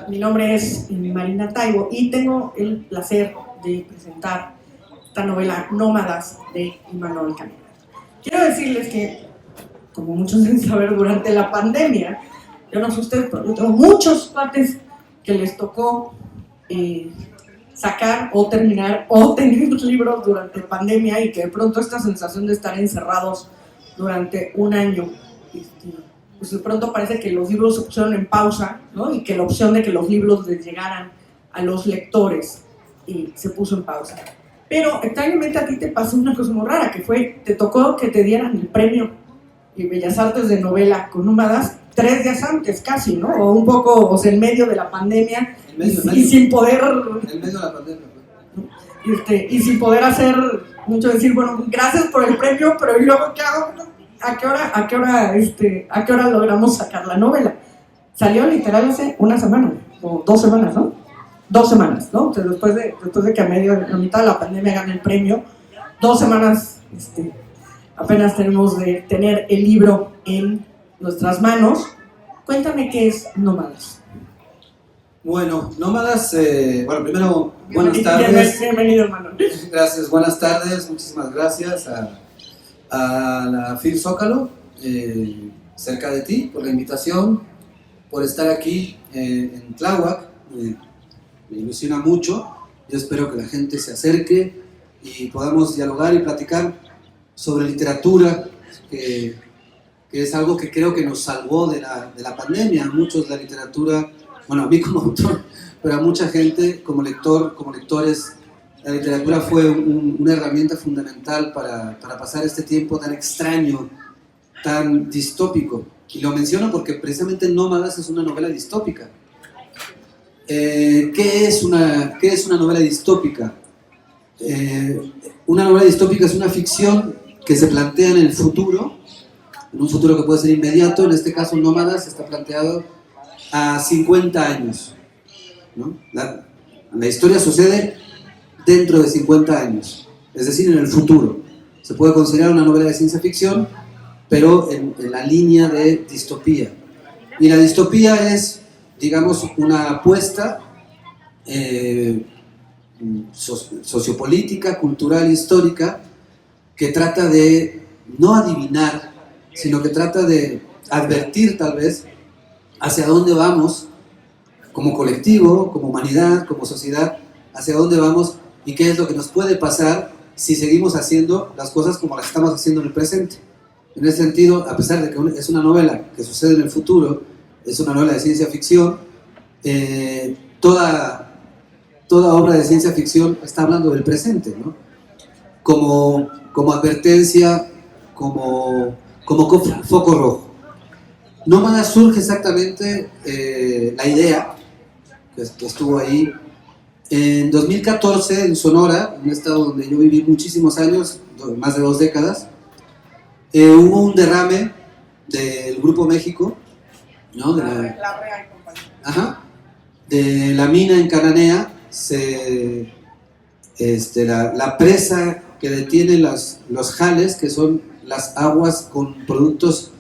Mi nombre es Marina Taibo y tengo el placer de presentar esta novela Nómadas de Imanol Canigia. Quiero decirles que, como muchos deben saber, durante la pandemia, yo no sé ustedes, pero yo tengo muchos cuates que les tocó sacar o terminar o tener libros durante pandemia y que de pronto esta sensación de estar encerrados durante un año, pues de pronto parece que los libros se pusieron en pausa, ¿no? Y que la opción de que los libros les llegaran a los lectores se puso en pausa. Pero extrañamente a ti te pasó una cosa muy rara, que fue, te tocó que te dieran el premio Bellas Artes de novela con Nómadas 3 días antes casi, ¿no? O un poco, o sea, en medio de la pandemia y sin poder... En medio de la pandemia. Y sin poder hacer mucho, decir, bueno, gracias por el premio, pero ¿y luego qué hago? ¿A qué hora logramos sacar la novela? Salió literal hace una semana, o 2 semanas, ¿no? 2 semanas, ¿no? Entonces, después de que a mitad de la pandemia gane el premio, 2 semanas apenas tenemos de tener el libro en nuestras manos. Cuéntame qué es Nómadas. Bueno, Nómadas, primero, buenas tardes. Bienvenido, hermano. Gracias, buenas tardes, muchísimas gracias a la FIL Zócalo, cerca de ti, por la invitación, por estar aquí en Tláhuac. Me ilusiona mucho. Yo espero que la gente se acerque y podamos dialogar y platicar sobre literatura, que es algo que creo que nos salvó de la pandemia. Muchos de la literatura, bueno, a mí como autor, pero a mucha gente como lectores, la literatura fue una herramienta fundamental para pasar este tiempo tan extraño, tan distópico. Y lo menciono porque precisamente Nómadas es una novela distópica. ¿Qué es una novela distópica? Una novela distópica es una ficción que se plantea en el futuro, en un futuro que puede ser inmediato. En este caso, Nómadas está planteado a 50 años, ¿no? La historia sucede dentro de 50 años, es decir, en el futuro. Se puede considerar una novela de ciencia ficción, pero en la línea de distopía. Y la distopía es, digamos, una apuesta sociopolítica, cultural, histórica, que trata de no adivinar, sino que trata de advertir tal vez hacia dónde vamos como colectivo, como humanidad, como sociedad, hacia dónde vamos y qué es lo que nos puede pasar si seguimos haciendo las cosas como las estamos haciendo en el presente. En ese sentido, a pesar de que es una novela que sucede en el futuro, es una novela de ciencia ficción, toda obra de ciencia ficción está hablando del presente, ¿no? Como advertencia, como foco rojo. Nómadas surge exactamente la idea, que estuvo ahí, en 2014 en Sonora, un estado donde yo viví muchísimos años, más de 2 décadas. Hubo un derrame del Grupo México, ¿no? De la mina en Cananea. La presa que detiene los jales, que son las aguas con productos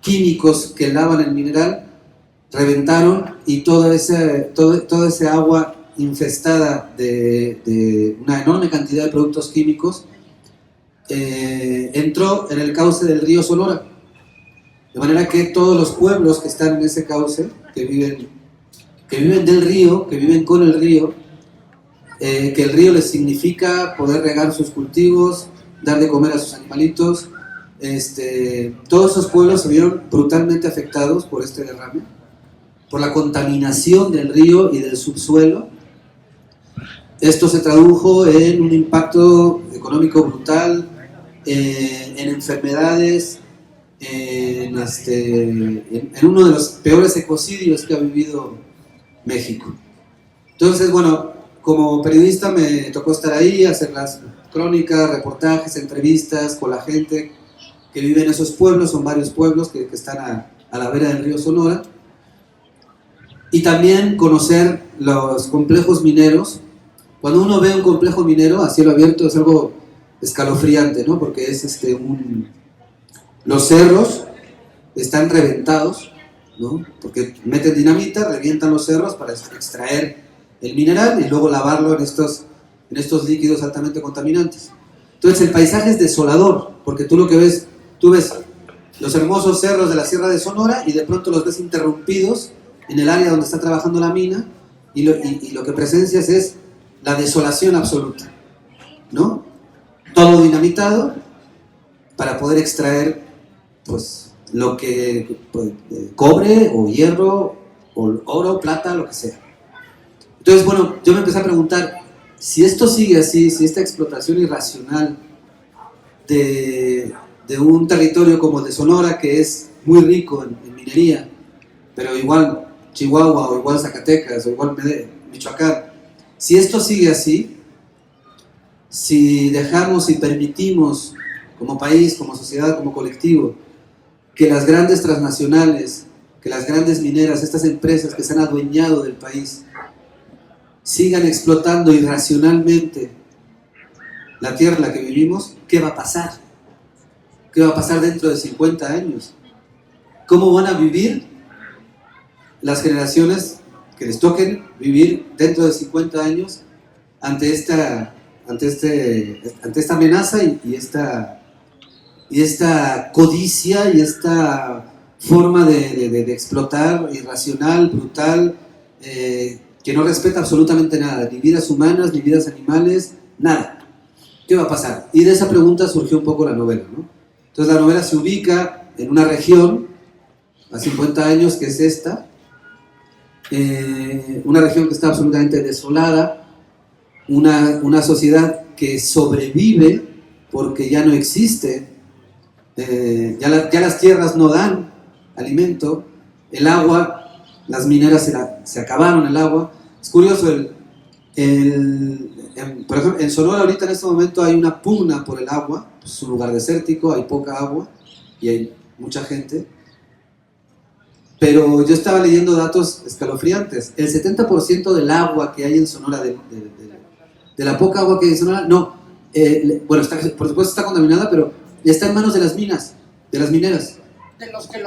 químicos que lavan el mineral, reventaron y toda esa agua infestada de una enorme cantidad de productos químicos entró en el cauce del río Sonora, de manera que todos los pueblos que están en ese cauce, que viven del río, que viven con el río, que el río les significa poder regar sus cultivos, dar de comer a sus animalitos, todos esos pueblos se vieron brutalmente afectados por este derrame, por la contaminación del río y del subsuelo. Esto se tradujo en un impacto económico brutal, en enfermedades, en uno de los peores ecocidios que ha vivido México. Entonces, bueno, como periodista me tocó estar ahí, hacer las crónicas, reportajes, entrevistas con la gente que vive en esos pueblos. Son varios pueblos que están a la vera del río Sonora, y también conocer los complejos mineros. Cuando uno ve un complejo minero a cielo abierto es algo escalofriante, ¿no? Porque es los cerros están reventados, ¿no? Porque meten dinamita, revientan los cerros para extraer el mineral y luego lavarlo en estos líquidos altamente contaminantes. Entonces el paisaje es desolador, porque tú lo que ves, tú ves los hermosos cerros de la Sierra de Sonora y de pronto los ves interrumpidos en el área donde está trabajando la mina y lo que presencias es la desolación absoluta, ¿no? Todo dinamitado para poder extraer, pues, lo que, pues, cobre o hierro o oro, plata, lo que sea. Entonces, bueno, yo me empecé a preguntar, si esto sigue así, si esta explotación irracional de un territorio como el de Sonora, que es muy rico en minería, pero igual Chihuahua o igual Zacatecas o igual Michoacán, si esto sigue así, si dejamos y permitimos como país, como sociedad, como colectivo, que las grandes transnacionales, que las grandes mineras, estas empresas que se han adueñado del país, sigan explotando irracionalmente la tierra en la que vivimos, ¿qué va a pasar? ¿Qué va a pasar dentro de 50 años? ¿Cómo van a vivir las generaciones que les toquen vivir dentro de 50 años ante esta amenaza y esta codicia y esta forma de explotar irracional, brutal, que no respeta absolutamente nada, ni vidas humanas, ni vidas animales, nada? ¿Qué va a pasar? Y de esa pregunta surgió un poco la novela, ¿no? Entonces la novela se ubica en una región a 50 años, que es esta, una región que está absolutamente desolada, una sociedad que sobrevive porque ya no existe, ya las tierras no dan alimento, el agua, las mineras se acabaron el agua. Es curioso, por ejemplo, en Sonora ahorita en este momento hay una pugna por el agua, es un lugar desértico, hay poca agua y hay mucha gente. Pero yo estaba leyendo datos escalofriantes. El 70% del agua que hay en Sonora, de la poca agua que hay en Sonora, no, bueno, por supuesto está contaminada, pero está en manos de las minas, de las mineras. De los que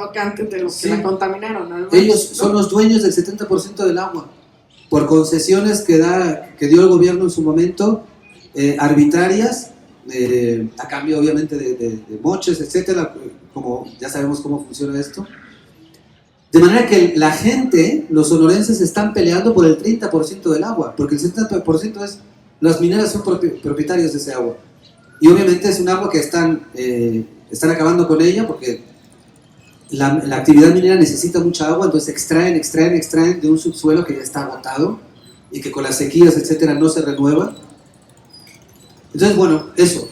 la contaminaron, ¿no? Ellos son los dueños del 70% del agua, por concesiones que dio el gobierno en su momento, arbitrarias, a cambio obviamente de moches, etcétera, como ya sabemos cómo funciona esto. De manera que la gente, los sonorenses, están peleando por el 30% del agua, porque el 70% es, las mineras son propietarios de ese agua. Y obviamente es un agua que están acabando con ella, porque la actividad minera necesita mucha agua, entonces extraen de un subsuelo que ya está agotado y que con las sequías, etcétera, no se renueva. Entonces, bueno, eso.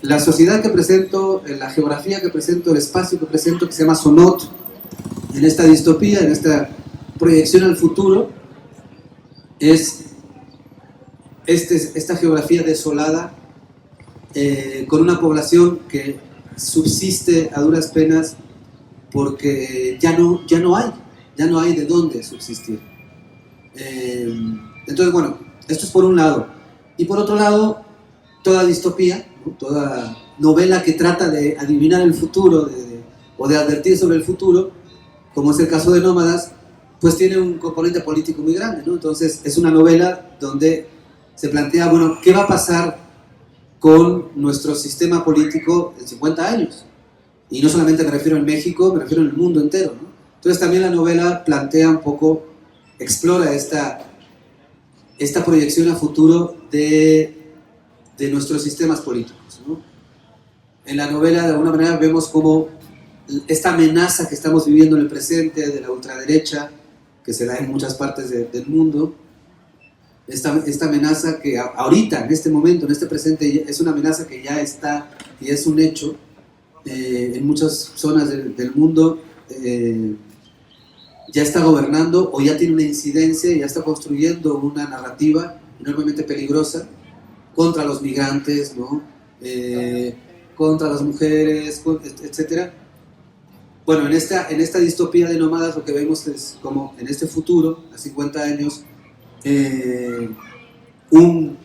La sociedad que presento, la geografía que presento, el espacio que presento, que se llama Sonot, en esta distopía, en esta proyección al futuro, es esta geografía desolada, con una población que subsiste a duras penas porque ya no hay de dónde subsistir. Entonces, bueno, esto es por un lado. Y por otro lado, toda distopía, ¿no? Toda novela que trata de adivinar el futuro o de advertir sobre el futuro, como es el caso de Nómadas, pues tiene un componente político muy grande, ¿no? Entonces es una novela donde se plantea, bueno, ¿qué va a pasar con nuestro sistema político en 50 años? Y no solamente me refiero en México, me refiero en el mundo entero, ¿no? Entonces también la novela plantea un poco, explora esta proyección a futuro de nuestros sistemas políticos, ¿no? En la novela, de alguna manera, vemos cómo esta amenaza que estamos viviendo en el presente de la ultraderecha, que se da en muchas partes del mundo, esta amenaza que ahorita, en este momento, en este presente, es una amenaza que ya está y es un hecho en muchas zonas del mundo, ya está gobernando o ya tiene una incidencia, ya está construyendo una narrativa enormemente peligrosa contra los migrantes, ¿no? Contra las mujeres, etcétera. Bueno, en esta distopía de Nómadas lo que vemos es como en este futuro, a 50 años, un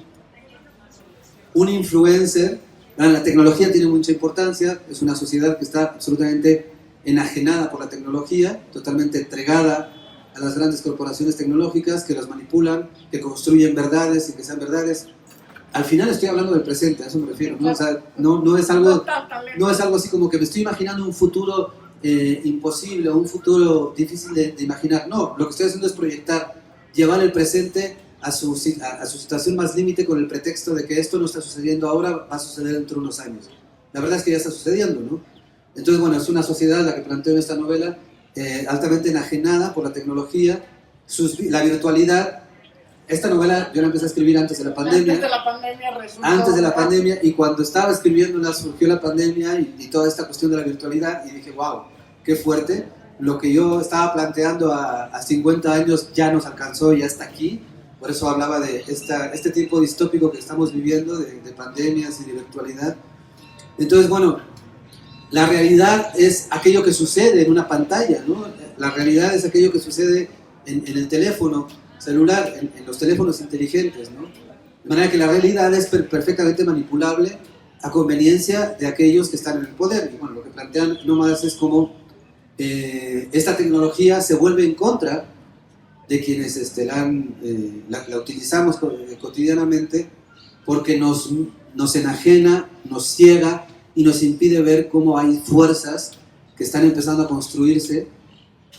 influencer. La tecnología tiene mucha importancia, es una sociedad que está absolutamente enajenada por la tecnología, totalmente entregada a las grandes corporaciones tecnológicas que las manipulan, que construyen verdades y que sean verdades. Al final estoy hablando del presente, a eso me refiero, ¿no? O sea, no es algo así como que me estoy imaginando un futuro imposible o un futuro difícil de imaginar. No, lo que estoy haciendo es proyectar, llevar el presente a su situación más límite con el pretexto de que esto no está sucediendo ahora, va a suceder dentro de unos años. La verdad es que ya está sucediendo, ¿no? Entonces, bueno, es una sociedad la que planteo en esta novela altamente enajenada por la tecnología, la virtualidad. Esta novela yo la empecé a escribir antes de la pandemia. Antes de la pandemia resultó. Antes de la pandemia, y cuando estaba escribiéndola surgió la pandemia y toda esta cuestión de la virtualidad, y dije, wow, qué fuerte. Lo que yo estaba planteando a 50 años ya nos alcanzó, ya está aquí. Por eso hablaba de este tiempo distópico que estamos viviendo, de pandemias y de virtualidad. Entonces, bueno, la realidad es aquello que sucede en una pantalla, ¿no? La realidad es aquello que sucede en el teléfono celular, en los teléfonos inteligentes, ¿no? De manera que la realidad es perfectamente manipulable a conveniencia de aquellos que están en el poder. Y bueno, lo que plantean Nómadas es cómo esta tecnología se vuelve en contra de quienes la utilizamos cotidianamente, porque nos enajena, nos ciega y nos impide ver cómo hay fuerzas que están empezando a construirse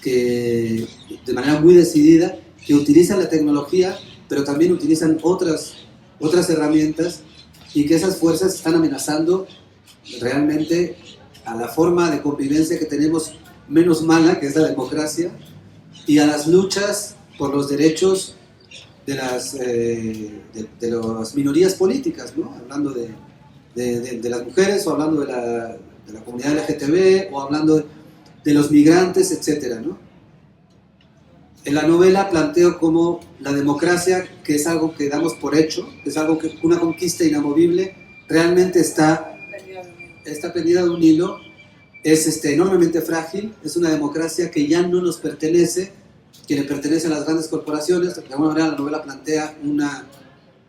que, de manera muy decidida, que utilizan la tecnología, pero también utilizan otras herramientas, y que esas fuerzas están amenazando realmente a la forma de convivencia que tenemos menos mala, que es la democracia, y a las luchas por los derechos de las minorías políticas, ¿no? Hablando de las mujeres, o hablando de la comunidad LGTB, o hablando de los migrantes, etcétera, ¿no? En la novela planteo cómo la democracia, que es algo que damos por hecho, que es algo que una conquista inamovible, realmente está pendida de un hilo, es enormemente frágil, es una democracia que ya no nos pertenece, que le pertenece a las grandes corporaciones. De alguna manera la novela plantea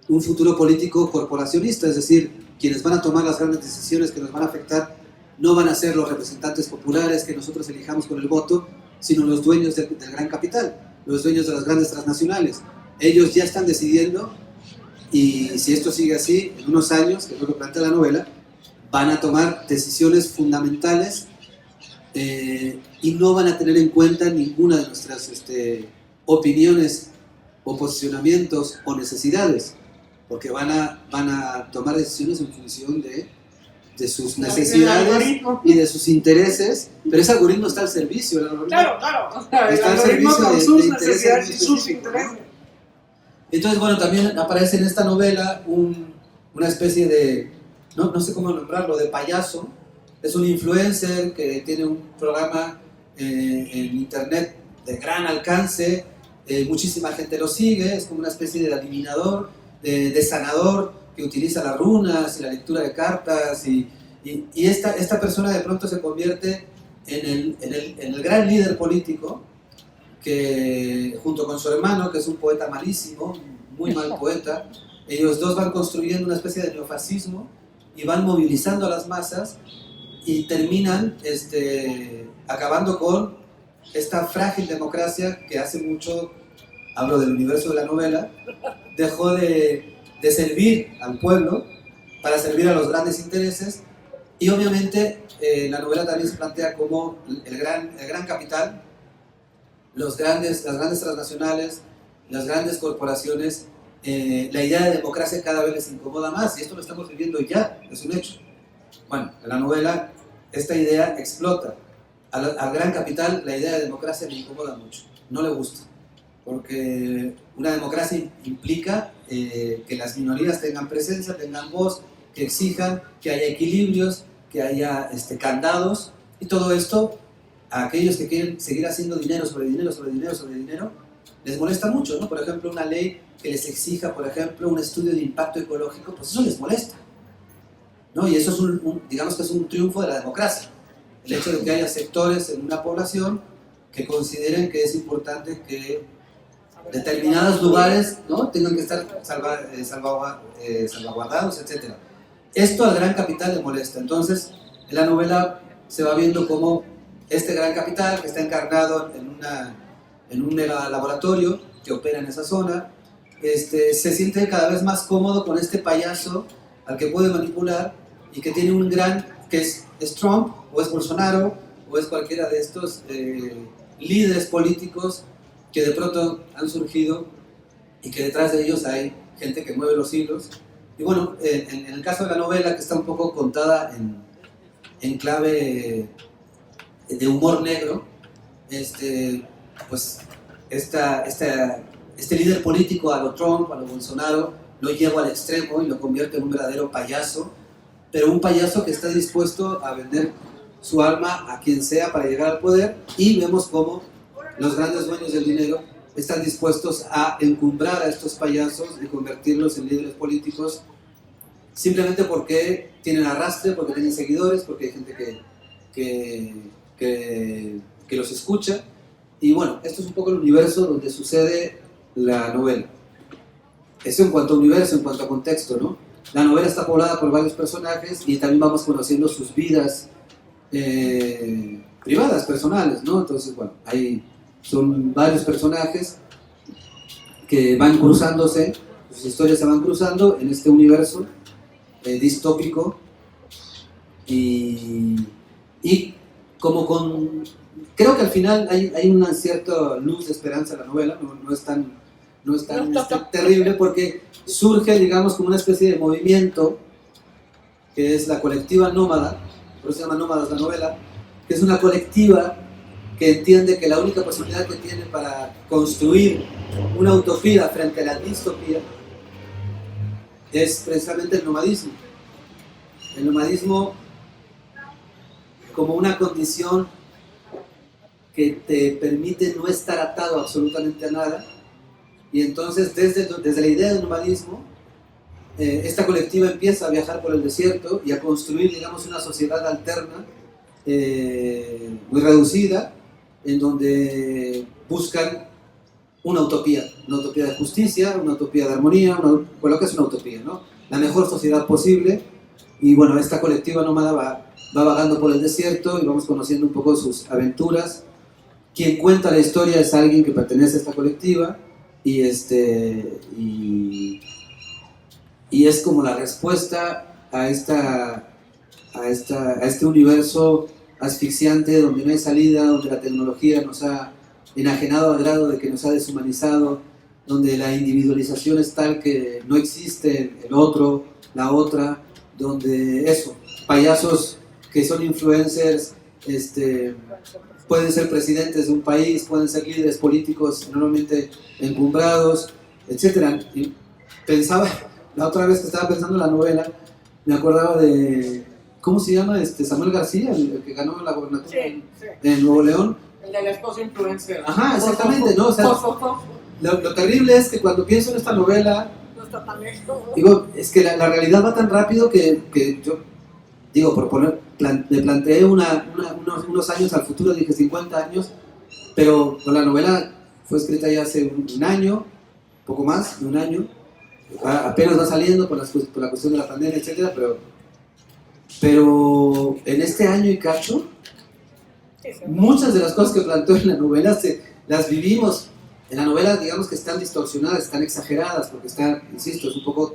un futuro político corporacionista, es decir, quienes van a tomar las grandes decisiones que nos van a afectar no van a ser los representantes populares que nosotros elijamos con el voto, sino los dueños del gran capital, los dueños de las grandes transnacionales. Ellos ya están decidiendo, y si esto sigue así, en unos años, que es lo que plantea la novela, van a tomar decisiones fundamentales y no van a tener en cuenta ninguna de nuestras opiniones o posicionamientos o necesidades, porque van a tomar decisiones en función de sus necesidades y de sus intereses, pero ese algoritmo está al servicio. Claro. Está al servicio con sus necesidades y sus intereses. Entonces, bueno, también aparece en esta novela una especie de, no sé cómo nombrarlo, de payaso. Es un influencer que tiene un programa en internet de gran alcance, muchísima gente lo sigue, es como una especie de adivinador, de sanador, que utiliza las runas y la lectura de cartas, y esta persona de pronto se convierte en el gran líder político, que junto con su hermano, que es un poeta malísimo, muy mal poeta, ellos dos van construyendo una especie de neofascismo y van movilizando a las masas y terminan acabando con esta frágil democracia que hace mucho, hablo del universo de la novela, dejó de servir al pueblo para servir a los grandes intereses. Y obviamente la novela también se plantea como el gran capital, las grandes transnacionales, las grandes corporaciones, la idea de democracia cada vez les incomoda más, y esto lo estamos viviendo ya, es un hecho. Bueno, en la novela esta idea explota. Al gran capital la idea de democracia le incomoda mucho, no le gusta, porque una democracia implica que las minorías tengan presencia, tengan voz, que exijan, que haya equilibrios, que haya candados, y todo esto a aquellos que quieren seguir haciendo dinero sobre dinero, sobre dinero, sobre dinero, les molesta mucho, ¿no? Por ejemplo, una ley que les exija, por ejemplo, un estudio de impacto ecológico, pues eso les molesta, ¿no? Y eso es digamos que es un triunfo de la democracia, el hecho de que haya sectores en una población que consideren que es importante que determinados lugares, ¿no?, tengan que estar salvaguardados, etc. Esto al gran capital le molesta. Entonces, en la novela se va viendo cómo este gran capital que está encarnado en un mega laboratorio que opera en esa zona, se siente cada vez más cómodo con este payaso al que puede manipular y que tiene un gran, que es Trump o es Bolsonaro o es cualquiera de estos líderes políticos que de pronto han surgido y que detrás de ellos hay gente que mueve los hilos. Y bueno, en el caso de la novela, que está un poco contada en clave de humor negro, pues este líder político, a lo Trump, a lo Bolsonaro, lo lleva al extremo y lo convierte en un verdadero payaso, pero un payaso que está dispuesto a vender su alma a quien sea para llegar al poder, y vemos cómo los grandes dueños del dinero están dispuestos a encumbrar a estos payasos y convertirlos en líderes políticos simplemente porque tienen arrastre, porque tienen seguidores, porque hay gente que los escucha. Y bueno, esto es un poco el universo donde sucede la novela. Eso en cuanto a universo, en cuanto a contexto, ¿no? La novela está poblada por varios personajes y también vamos conociendo sus vidas privadas, personales, ¿no? Entonces, bueno, son varios personajes que van cruzándose, sus historias se van cruzando en este universo distópico y como creo que al final hay una cierta luz de esperanza en la novela, no es tan terrible, porque surge, digamos, como una especie de movimiento que es la colectiva nómada, por eso se llama Nómadas la novela, que es una colectiva que entiende que la única posibilidad que tiene para construir una utopía frente a la distopía es precisamente el nomadismo. El nomadismo como una condición que te permite no estar atado absolutamente a nada, y entonces desde la idea del nomadismo, esta colectiva empieza a viajar por el desierto y a construir, digamos, una sociedad alterna, muy reducida, en donde buscan una utopía de justicia, una utopía de armonía, lo que es una utopía, ¿no? La mejor sociedad posible. Y bueno, esta colectiva nómada va vagando por el desierto y vamos conociendo un poco sus aventuras. Quien cuenta la historia es alguien que pertenece a esta colectiva y es como la respuesta a este universo asfixiante donde no hay salida, donde la tecnología nos ha enajenado al grado de que nos ha deshumanizado, donde la individualización es tal que no existe el otro, la otra, donde payasos que son influencers, pueden ser presidentes de un país, pueden ser líderes políticos enormemente encumbrados, etc. Y pensaba, la otra vez que estaba pensando en la novela, me acordaba de, ¿cómo se llama? Samuel García, el que ganó la gobernatura en Nuevo León. El de la esposa influencer. Ajá, exactamente, ¿no? O sea, lo terrible es que cuando pienso en esta novela, no está tan lejos. Digo, es que la realidad va tan rápido que yo, digo, me planteé unos años al futuro, dije 50 años, pero la novela fue escrita ya hace un año, poco más de un año, apenas va saliendo por la cuestión de la pandemia, etcétera, pero en este año y cacho, muchas de las cosas que planteó en la novela las vivimos. En la novela, digamos que están distorsionadas, están exageradas, porque insisto, es un poco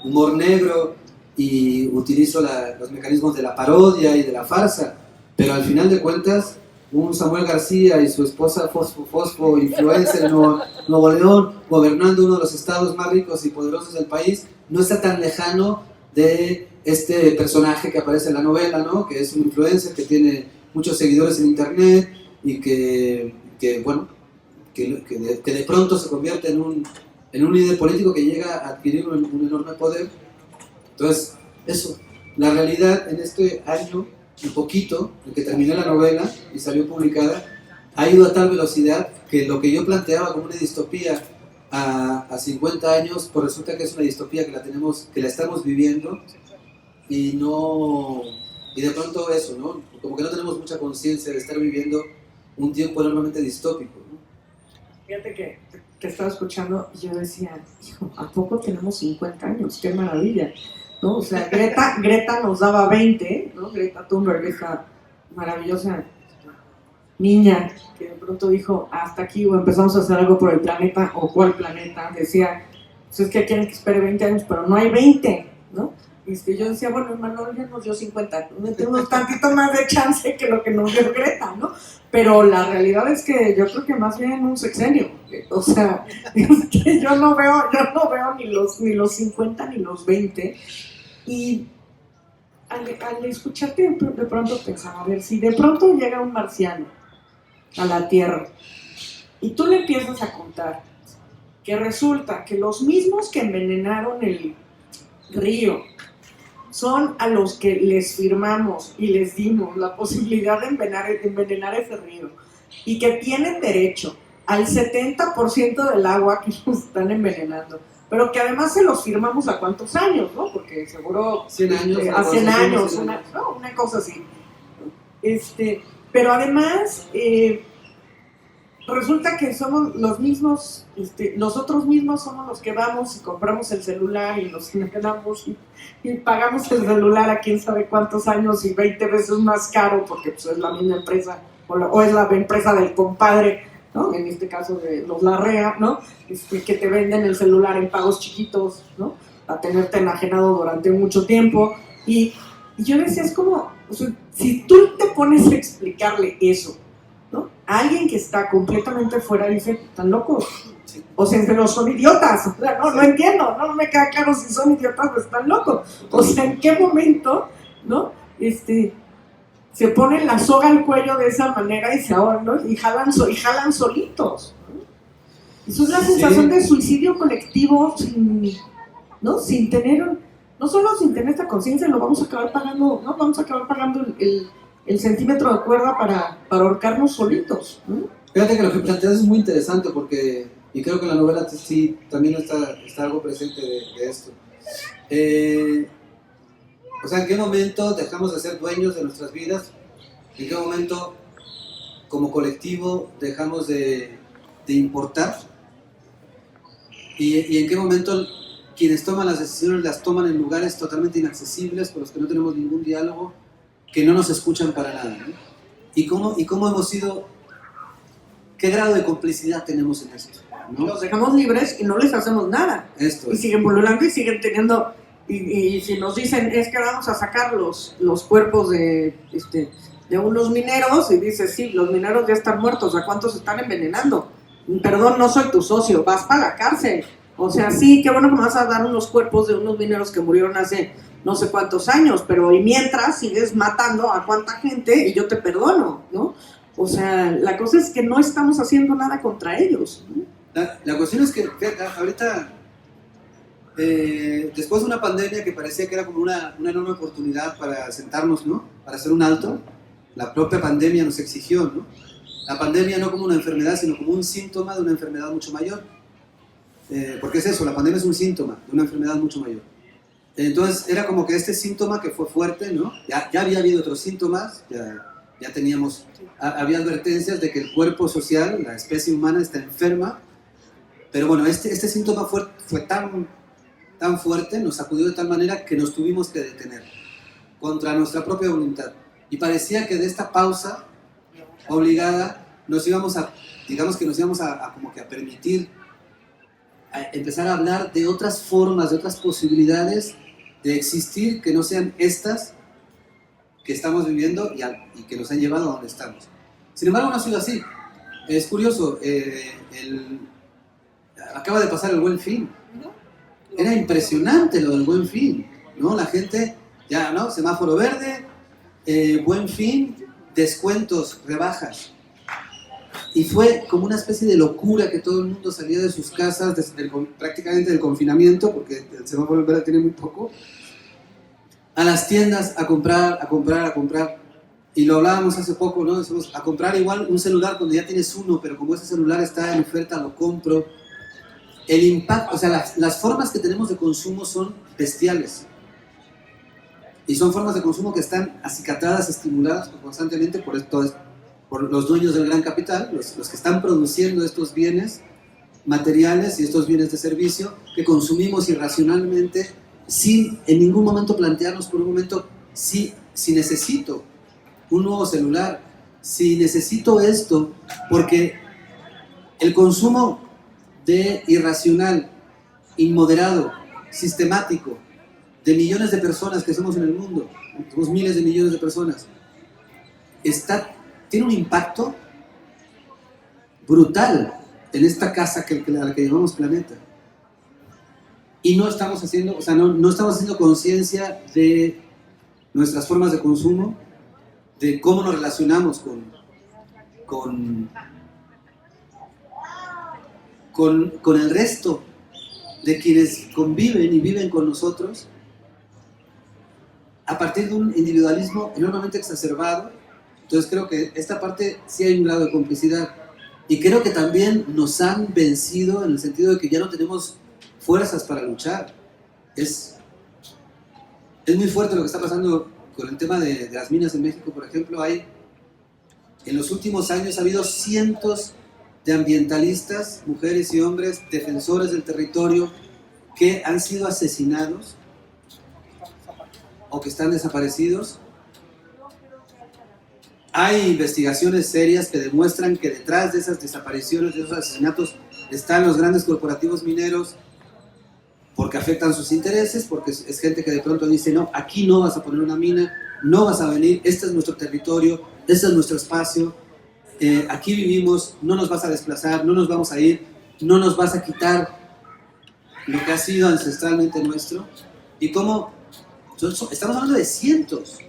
humor negro y utilizo los mecanismos de la parodia y de la farsa, pero al final de cuentas, un Samuel García y su esposa Fosfo, influencer en Nuevo León, gobernando uno de los estados más ricos y poderosos del país, no está tan lejano de este personaje que aparece en la novela, ¿no? Que es un influencer que tiene muchos seguidores en internet y que de pronto se convierte en un líder político que llega a adquirir un enorme poder. Entonces, la realidad en este año, un poquito, en que terminé la novela y salió publicada, ha ido a tal velocidad que lo que yo planteaba como una distopía a 50 años, pues resulta que es una distopía que la estamos viviendo y de pronto ¿no? Como que no tenemos mucha conciencia de estar viviendo un tiempo enormemente distópico, ¿no? Fíjate que te estaba escuchando y yo decía, hijo, ¿a poco tenemos 50 años? ¡Qué maravilla! ¿No? O sea, Greta nos daba 20, ¿no? Greta Thunberg, esta maravillosa niña que de pronto dijo, hasta aquí, o empezamos a hacer algo por el planeta, o cuál planeta, decía, pues es que quieren que espere 20 años, pero no hay 20, ¿no? Yo decía, bueno, Manuel ya nos dio 50, tenemos tantito más de chance que lo que nos dio Greta, ¿no? Pero la realidad es que yo creo que más bien un sexenio, o sea, yo no veo ni los 50 ni los 20, y al escucharte de pronto pensaba, a ver, si de pronto llega un marciano a la Tierra y tú le empiezas a contar que resulta que los mismos que envenenaron el río son a los que les firmamos y les dimos la posibilidad de envenenar ese río y que tienen derecho al 70% del agua que nos están envenenando, pero que además se los firmamos a cuántos años, ¿no? Porque seguro 100 años, a 100 años, una cosa así. Pero además resulta que somos los mismos, nosotros mismos somos los que vamos y compramos el celular y nos quedamos y pagamos el celular a quién sabe cuántos años y 20 veces más caro porque pues, es la misma empresa o es la empresa del compadre, ¿no? En este caso de los Larrea, ¿no? Que te venden el celular en pagos chiquitos, ¿no? A tenerte enajenado durante mucho tiempo. Y yo decía, es como, o sea, si tú te pones a explicarle eso, ¿no? A alguien que está completamente fuera dice, ¿están locos? Sí. O sea, pero son idiotas, o sea, no entiendo, no me queda claro si son idiotas o están locos. O sea, ¿en qué momento, ¿no? Se ponen la soga al cuello de esa manera y se ahogan, ¿no? Y jalan solitos, ¿no? Eso es la sensación de suicidio colectivo ¿no? Sin tener, no solo sin tener esta conciencia, lo vamos a acabar pagando, ¿no? Vamos a acabar pagando el centímetro de cuerda para ahorcarnos solitos, ¿no? Fíjate que lo que planteas es muy interesante porque, y creo que en la novela sí también está algo presente de esto. O sea, ¿en qué momento dejamos de ser dueños de nuestras vidas? ¿En qué momento, como colectivo, dejamos de importar? ¿Y en qué momento quienes toman las decisiones las toman en lugares totalmente inaccesibles, con los que no tenemos ningún diálogo, que no nos escuchan para nada, ¿no? ¿Y cómo hemos sido, qué grado de complicidad tenemos en esto, ¿no? Los dejamos libres y no les hacemos nada. Y siguen pululando y siguen teniendo... Y si nos dicen, es que vamos a sacar los cuerpos de unos mineros, y dices, sí, los mineros ya están muertos, ¿a cuántos están envenenando? Perdón, no soy tu socio, vas para la cárcel. O sea, sí, qué bueno que me vas a dar unos cuerpos de unos mineros que murieron hace no sé cuántos años, pero y mientras sigues matando a cuánta gente y yo te perdono, ¿no? O sea, la cosa es que no estamos haciendo nada contra ellos, ¿no? La cuestión es que ahorita, después de una pandemia que parecía que era como una enorme oportunidad para sentarnos, ¿no? Para hacer un alto, la propia pandemia nos exigió, ¿no? La pandemia no como una enfermedad, sino como un síntoma de una enfermedad mucho mayor. Porque es eso, la pandemia es un síntoma de una enfermedad mucho mayor. Entonces era como que este síntoma que fue fuerte, ¿no? Ya había habido otros síntomas, ya teníamos, había advertencias de que el cuerpo social, la especie humana está enferma, pero bueno, este síntoma fue tan fuerte, nos sacudió de tal manera que nos tuvimos que detener contra nuestra propia voluntad. Y parecía que de esta pausa obligada nos íbamos a como que a permitir a empezar a hablar de otras formas, de otras posibilidades de existir que no sean estas que estamos viviendo y que nos han llevado a donde estamos. Sin embargo, no ha sido así. Es curioso, acaba de pasar el Buen Fin. Era impresionante lo del Buen Fin, ¿no? La gente, ya, ¿no? Semáforo verde, Buen Fin, descuentos, rebajas. Y fue como una especie de locura que todo el mundo salía de sus casas prácticamente del confinamiento, porque el semáforo verde tiene muy poco, a las tiendas a comprar. Y lo hablábamos hace poco, ¿no? Decimos, a comprar igual un celular cuando ya tienes uno, pero como ese celular está en oferta, lo compro. El impacto, o sea, las formas que tenemos de consumo son bestiales. Y son formas de consumo que están acicatadas, estimuladas constantemente por los dueños del gran capital, los que están produciendo estos bienes materiales y estos bienes de servicio que consumimos irracionalmente sin en ningún momento plantearnos por un momento si necesito un nuevo celular, si necesito esto, porque el consumo de irracional, inmoderado, sistemático, de millones de personas que somos en el mundo, somos miles de millones de personas, tiene un impacto brutal en esta casa a la que llamamos planeta. Y no estamos haciendo, o sea, no estamos haciendo conciencia de nuestras formas de consumo, de cómo nos relacionamos con el resto de quienes conviven y viven con nosotros, a partir de un individualismo enormemente exacerbado. Entonces creo que esta parte sí hay un grado de complicidad. Y creo que también nos han vencido en el sentido de que ya no tenemos fuerzas para luchar. Es muy fuerte lo que está pasando con el tema de las minas en México, por ejemplo. En los últimos años ha habido cientos de ambientalistas, mujeres y hombres, defensores del territorio, que han sido asesinados o que están desaparecidos. Hay investigaciones serias que demuestran que detrás de esas desapariciones, de esos asesinatos, están los grandes corporativos mineros, porque afectan sus intereses, porque es gente que de pronto dice, no, aquí no vas a poner una mina, no vas a venir, este es nuestro territorio, este es nuestro espacio, aquí vivimos, no nos vas a desplazar, no nos vamos a ir, no nos vas a quitar lo que ha sido ancestralmente nuestro. Y como estamos hablando de cientos.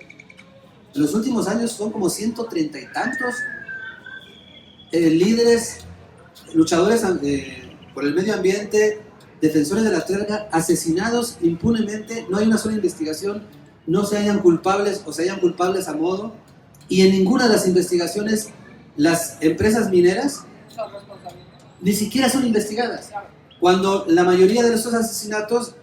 En los últimos años son como 130 y tantos líderes, luchadores por el medio ambiente, defensores de la tierra, asesinados impunemente. No hay una sola investigación, no se hayan culpables o se hayan culpables a modo. Y en ninguna de las investigaciones las empresas mineras ni siquiera son investigadas. Cuando la mayoría de estos asesinatos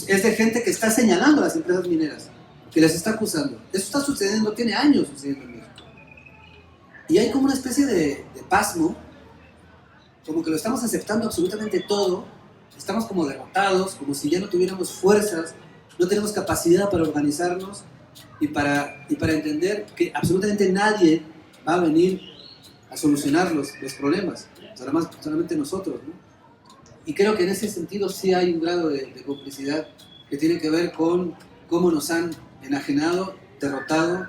es de gente que está señalando a las empresas mineras, que las está acusando. Eso está sucediendo, tiene años sucediendo en México. Y hay como una especie de pasmo, como que lo estamos aceptando absolutamente todo, estamos como derrotados, como si ya no tuviéramos fuerzas, no tenemos capacidad para organizarnos y para entender que absolutamente nadie va a venir a solucionar los problemas, solamente nosotros, ¿no? Y creo que en ese sentido sí hay un grado de complicidad que tiene que ver con cómo nos han enajenado, derrotado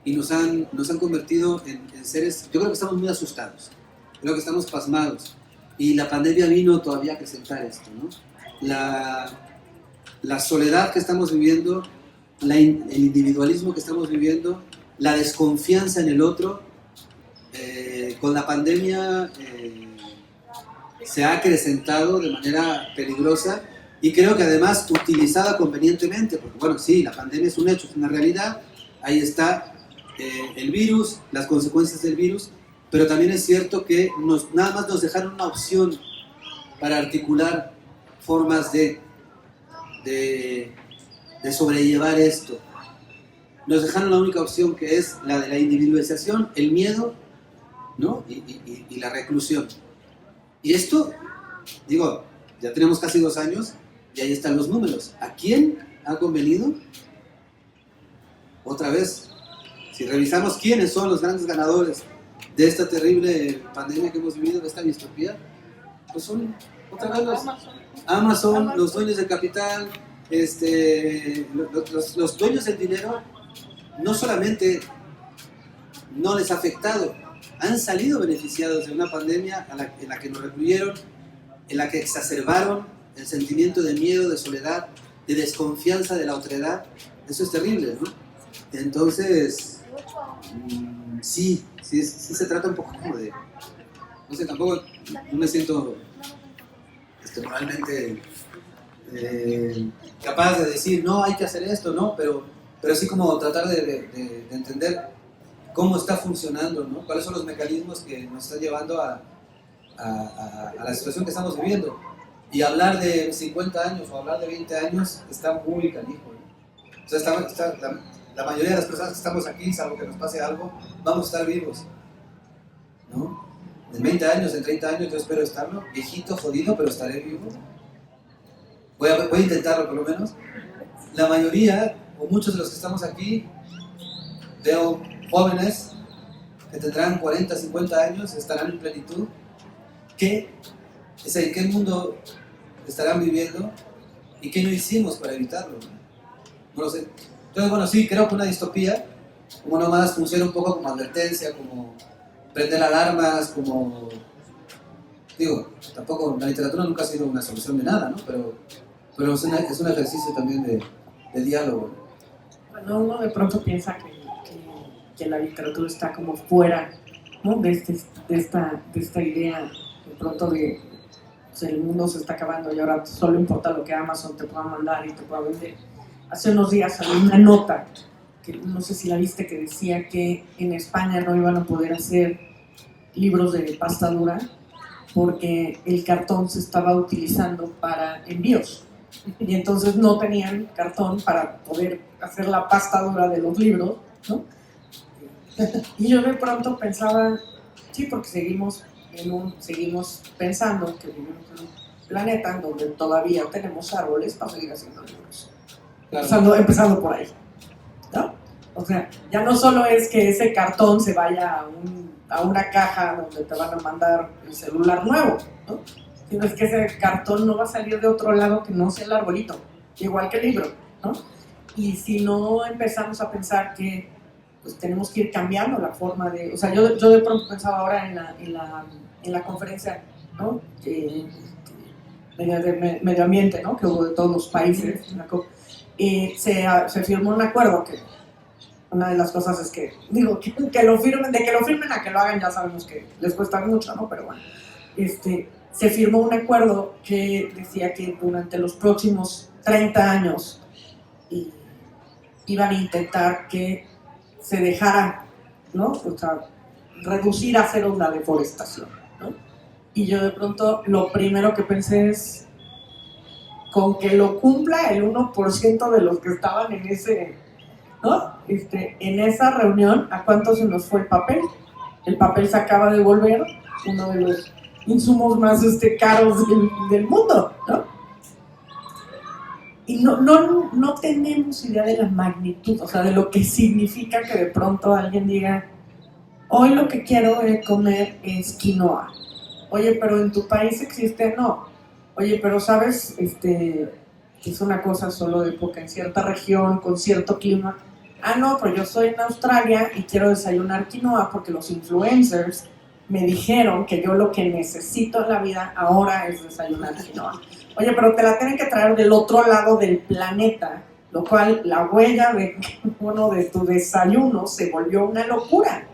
y nos han convertido en seres. Yo creo que estamos muy asustados, creo que estamos pasmados, y la pandemia vino todavía a acrecentar esto, ¿no? La soledad que estamos viviendo, el individualismo que estamos viviendo, la desconfianza en el otro, con la pandemia se ha acrecentado de manera peligrosa. Y creo que además utilizada convenientemente, porque bueno, sí, la pandemia es un hecho, es una realidad, ahí está el virus, las consecuencias del virus, pero también es cierto que nada más nos dejaron una opción para articular formas de sobrellevar esto. Nos dejaron la única opción, que es la de la individualización, el miedo, ¿no? y la reclusión. Y esto, digo, ya tenemos casi 2 años, y ahí están los números. ¿A quién ha convenido? Otra vez, si revisamos quiénes son los grandes ganadores de esta terrible pandemia que hemos vivido, de esta distopía, pues son otra vez Amazon, los dueños del capital, los dueños del dinero. No solamente no les ha afectado, han salido beneficiados de una pandemia en la que nos recluyeron, en la que exacerbaron el sentimiento de miedo, de soledad, de desconfianza de la otredad. Eso es terrible, ¿no? Entonces, sí se trata un poco como de, no sé, tampoco no me siento moralmente capaz de decir, no, hay que hacer esto, ¿no? Pero sí como tratar de entender cómo está funcionando, ¿no? Cuáles son los mecanismos que nos están llevando a la situación que estamos viviendo. Y hablar de 50 años o hablar de 20 años está muy canijo, ¿no? O sea, la mayoría de las personas que estamos aquí, salvo que nos pase algo, vamos a estar vivos, ¿no? En 20 años, en 30 años yo espero estarlo, viejito, jodido, pero estaré vivo. Voy a intentarlo por lo menos. La mayoría, o muchos de los que estamos aquí, veo jóvenes que tendrán 40, 50 años, estarán en plenitud. ¿En qué mundo estarán viviendo? ¿Y qué no hicimos para evitarlo? No lo sé. Entonces, bueno, sí, creo que una distopía, como nomás funciona un poco como advertencia, como prender alarmas, como... Digo, tampoco, la literatura nunca ha sido una solución de nada, ¿no? Pero es un ejercicio también de diálogo. Bueno, uno de pronto piensa que la literatura está como fuera, ¿no? de esta idea, de pronto de pues, el mundo se está acabando y ahora solo importa lo que Amazon te pueda mandar y te pueda vender. Hace unos días salió una nota, que no sé si la viste, que decía que en España no iban a poder hacer libros de pasta dura porque el cartón se estaba utilizando para envíos. Y entonces no tenían cartón para poder hacer la pasta dura de los libros, ¿no? Y yo de pronto pensaba, sí, porque seguimos pensando que vivimos en un planeta en donde todavía tenemos árboles para seguir haciendo libros. Claro. Empezando por ahí, ¿no? O sea, ya no solo es que ese cartón se vaya a una caja donde te van a mandar el celular nuevo, ¿no? Sino es que ese cartón no va a salir de otro lado que no sea el arbolito, igual que el libro, ¿no? Y si no empezamos a pensar que pues, tenemos que ir cambiando la forma de... O sea, yo de pronto pensaba ahora en la conferencia, ¿no? De medio ambiente, ¿no? Que hubo de todos los países, se firmó un acuerdo que una de las cosas es que, digo, que lo firmen, de que lo firmen a que lo hagan ya sabemos que les cuesta mucho, ¿no? Pero bueno, se firmó un acuerdo que decía que durante los próximos 30 años iban a intentar que se dejara, ¿no? O sea, reducir a cero la deforestación, ¿no? Y yo de pronto lo primero que pensé es, con que lo cumpla el 1% de los que estaban en ese, ¿no? En esa reunión, ¿a cuánto se nos fue el papel? El papel se acaba de volver uno de los insumos más caros del mundo, ¿no? Y no tenemos idea de la magnitud, o sea, de lo que significa que de pronto alguien diga, hoy lo que quiero comer es quinoa. Oye, pero en tu país existe, no. Oye, pero sabes, que es una cosa solo de época en cierta región, con cierto clima. Ah, no, pero yo soy en Australia y quiero desayunar quinoa porque los influencers me dijeron que yo lo que necesito en la vida ahora es desayunar quinoa. Oye, pero te la tienen que traer del otro lado del planeta, lo cual la huella de tu desayuno se volvió una locura.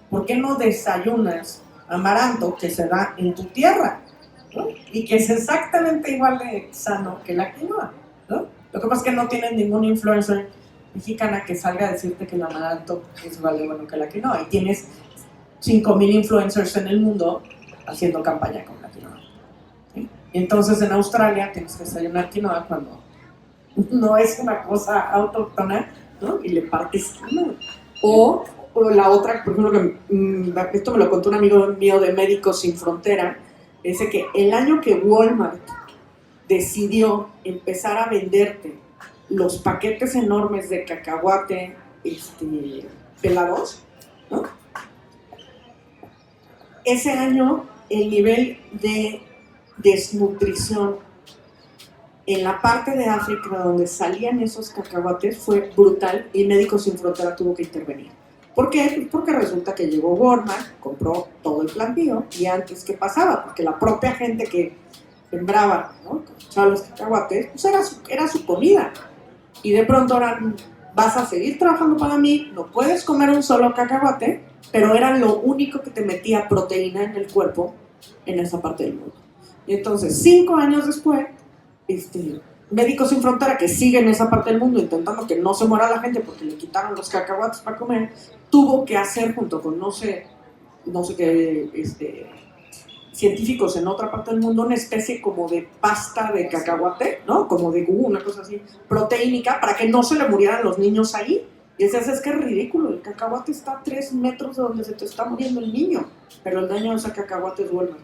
¿Por qué no desayunas amaranto que se da en tu tierra, ¿no? Y que es exactamente igual de sano que la quinoa, ¿no? Lo que pasa es que no tienes ningún influencer mexicana que salga a decirte que el amaranto es igual de bueno que la quinoa y tienes 5,000 influencers en el mundo haciendo campaña con la quinoa, ¿sí? Y entonces en Australia tienes que desayunar quinoa cuando no es una cosa autóctona, ¿no? Y le partes quinoa. O la otra, por ejemplo, que esto me lo contó un amigo mío de Médicos Sin Frontera, dice que el año que Walmart decidió empezar a venderte los paquetes enormes de cacahuate pelados, ¿no? Ese año el nivel de desnutrición en la parte de África donde salían esos cacahuates fue brutal y Médicos Sin Frontera tuvo que intervenir. ¿Por qué? Pues porque resulta que llegó Walmart, compró todo el plantío y antes, ¿qué pasaba? Porque la propia gente que sembraba, ¿no? Cosechaba los cacahuates, pues era su comida. Y de pronto ahora vas a seguir trabajando para mí, no puedes comer un solo cacahuate, pero era lo único que te metía proteína en el cuerpo en esa parte del mundo. Y entonces, 5 años después, Médicos Sin Frontera, que sigue en esa parte del mundo intentando que no se muera la gente porque le quitaron los cacahuates para comer, tuvo que hacer junto con no sé qué científicos en otra parte del mundo una especie como de pasta de cacahuate, ¿no? Como de una cosa así, proteínica, para que no se le murieran los niños ahí. Y decías, es que es ridículo, el cacahuate está a 3 metros de donde se te está muriendo el niño, pero el daño de ese cacahuate es bueno.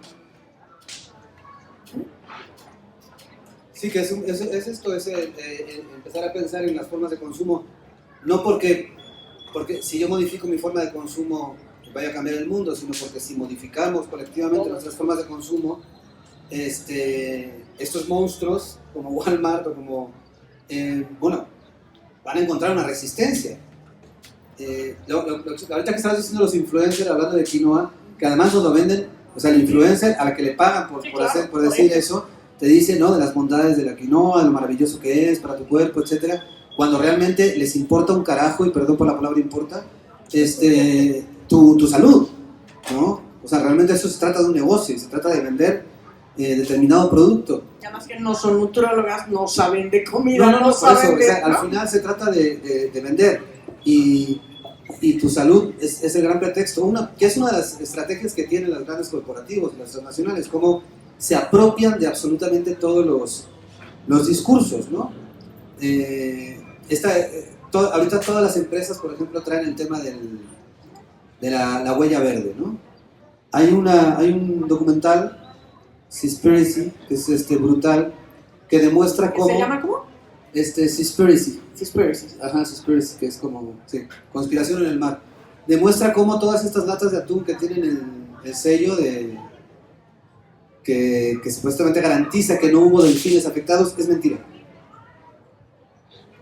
Sí, que es esto, empezar a pensar en las formas de consumo, no porque si yo modifico mi forma de consumo vaya a cambiar el mundo, sino porque si modificamos colectivamente nuestras formas de consumo, estos monstruos como Walmart o como, bueno, van a encontrar una resistencia. Ahorita que estabas diciendo los influencers, hablando de quinoa, que además nos lo venden, o sea, el influencer a la que le pagan por decir eso, te dice, ¿no?, de las bondades de la quinoa, lo maravilloso que es para tu cuerpo, etcétera, cuando realmente les importa un carajo, y perdón por la palabra importa, tu salud, ¿no? O sea, realmente eso se trata de un negocio, se trata de vender determinado producto. Y además que no son nutriólogas, no saben de comida, No, saben por eso, o sea, al final se trata de vender, y tu salud es el gran pretexto, que es una de las estrategias que tienen los grandes corporativos, las transnacionales, cómo se apropian de absolutamente todos los discursos, ¿no? Ahorita todas las empresas, por ejemplo, traen el tema de la huella verde, ¿no? Hay un documental, Seaspiracy, que es brutal, que demuestra cómo... ¿Se llama cómo? Seaspiracy. Seaspiracy. Ajá, Seaspiracy, que es como, sí, conspiración en el mar. Demuestra cómo todas estas latas de atún que tienen el sello que supuestamente garantiza que no hubo delfines afectados, es mentira.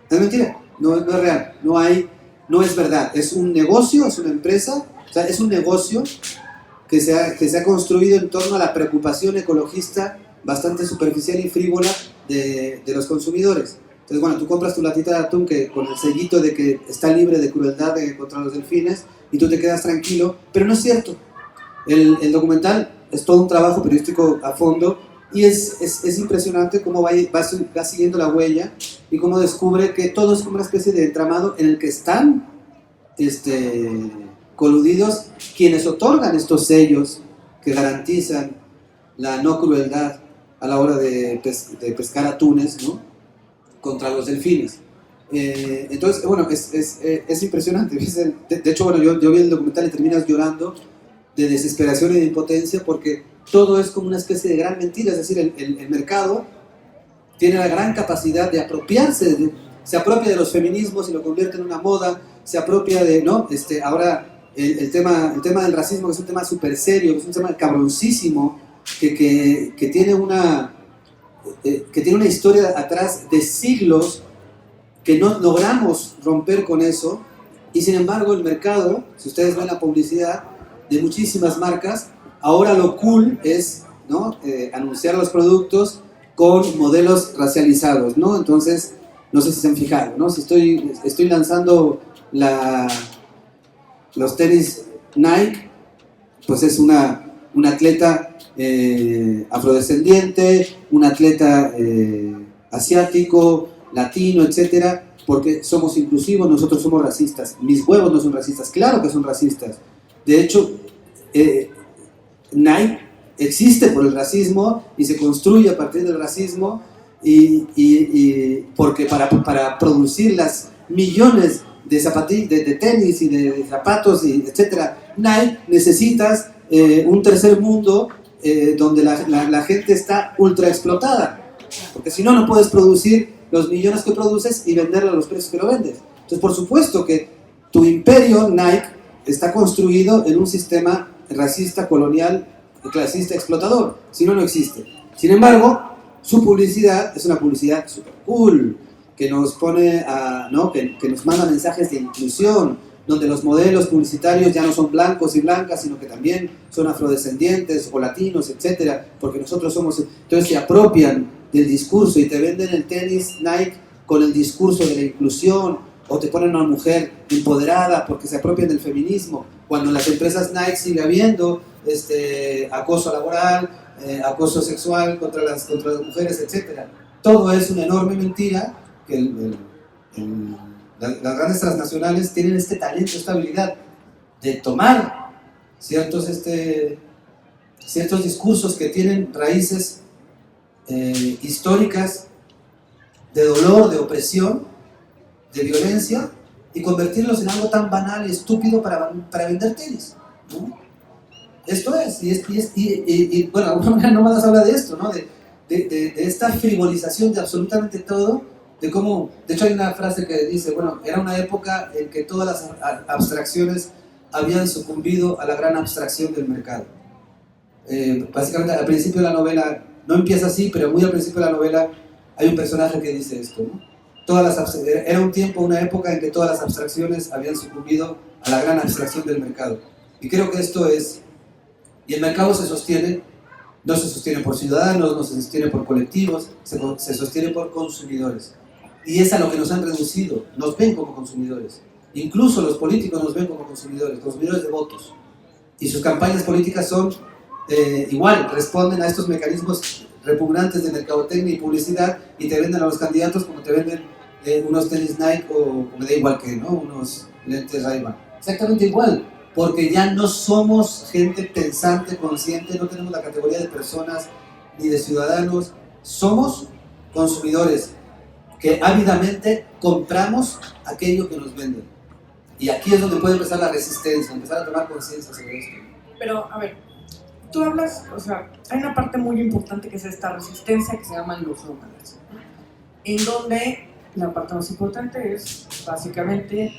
Es mentira, no es real, no es verdad. Es un negocio, es una empresa, o sea, es un negocio que se ha construido en torno a la preocupación ecologista bastante superficial y frívola de los consumidores. Entonces, bueno, tú compras tu latita de atún con el sellito de que está libre de crueldad contra los delfines y tú te quedas tranquilo, pero no es cierto. El documental es todo un trabajo periodístico a fondo y es impresionante cómo va siguiendo la huella y cómo descubre que todo es como una especie de entramado en el que están coludidos quienes otorgan estos sellos que garantizan la no crueldad a la hora de pescar atunes, ¿no?, contra los delfines. Entonces, bueno, es impresionante. De hecho, bueno, yo vi el documental y terminas llorando de desesperación y de impotencia porque todo es como una especie de gran mentira. Es decir, el mercado tiene la gran capacidad de apropiarse, se apropia de los feminismos y lo convierte en una moda, se apropia de, ¿no? Ahora el tema del racismo, que es un tema súper serio, que es un tema cabroncísimo, que tiene una historia atrás de siglos que no logramos romper con eso, y sin embargo el mercado, si ustedes ven la publicidad de muchísimas marcas, ahora lo cool es, ¿no?, anunciar los productos con modelos racializados, ¿no? Entonces, no sé si se han fijado, ¿no? Si estoy lanzando los tenis Nike, pues es un atleta afrodescendiente, un atleta asiático, latino, etcétera, porque somos inclusivos, nosotros somos racistas. Mis huevos no son racistas, claro que son racistas. De hecho, Nike existe por el racismo y se construye a partir del racismo y porque para producir las millones de zapatillas, de tenis y de zapatos, y etcétera, Nike necesitas un tercer mundo donde la gente está ultra explotada, porque si no, no puedes producir los millones que produces y venderlo a los precios que lo vendes. Entonces, por supuesto que tu imperio Nike está construido en un sistema racista, colonial, clasista, explotador. Si no, no existe. Sin embargo, su publicidad es una publicidad super cool, que nos pone ¿no?, que nos manda mensajes de inclusión, donde los modelos publicitarios ya no son blancos y blancas, sino que también son afrodescendientes o latinos, etcétera, porque nosotros somos... Entonces se apropian del discurso y te venden el tenis Nike con el discurso de la inclusión, o te ponen a una mujer empoderada porque se apropian del feminismo, cuando en las empresas Nike sigue habiendo acoso laboral, acoso sexual contra las mujeres, etcétera. Todo es una enorme mentira que las grandes transnacionales tienen este talento, esta habilidad de tomar ciertos discursos que tienen raíces históricas de dolor, de opresión, de violencia, y convertirlos en algo tan banal y estúpido para vender tenis, ¿no? Esto es, y bueno, de alguna manera no más habla de esto, ¿no? De esta frivolización de absolutamente todo, de cómo, de hecho hay una frase que dice, bueno, era una época en que todas las abstracciones habían sucumbido a la gran abstracción del mercado. Básicamente al principio de la novela, no empieza así, pero muy al principio de la novela hay un personaje que dice esto, ¿no? Era un tiempo, una época en que todas las abstracciones habían sucumbido a la gran abstracción del mercado. Y creo que esto es, y el mercado se sostiene, no se sostiene por ciudadanos, no se sostiene por colectivos, se sostiene por consumidores. Y es a lo que nos han reducido, nos ven como consumidores. Incluso los políticos nos ven como consumidores de votos. Y sus campañas políticas son igual, responden a estos mecanismos repugnantes de mercadotecnia y publicidad y te venden a los candidatos como te venden unos tenis Nike o me da igual que, ¿no? Unos lentes Ray-Ban. Exactamente igual, porque ya no somos gente pensante, consciente, no tenemos la categoría de personas ni de ciudadanos, somos consumidores que ávidamente compramos aquello que nos venden. Y aquí es donde puede empezar la resistencia, empezar a tomar conciencia sobre esto. Pero, a ver, tú hablas, o sea, hay una parte muy importante que es esta resistencia que se llaman los nómadas, ¿no? En donde la parte más importante es, básicamente,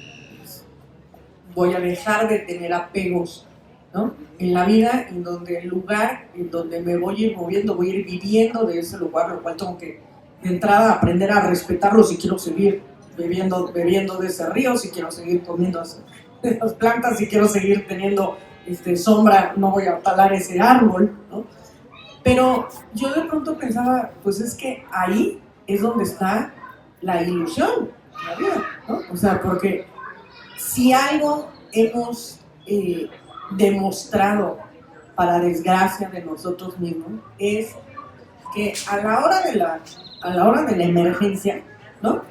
voy a dejar de tener apegos, ¿no? En la vida, en donde el lugar en donde me voy a ir moviendo, voy a ir viviendo de ese lugar, lo cual tengo que, de entrada, aprender a respetarlo si quiero seguir bebiendo de ese río, si quiero seguir comiendo de las plantas, si quiero seguir teniendo sombra, no voy a talar ese árbol, ¿no? Pero yo de pronto pensaba, pues es que ahí es donde está la ilusión de la vida, ¿no? O sea, porque si algo hemos demostrado, para desgracia de nosotros mismos, es que a la hora de la emergencia, ¿no?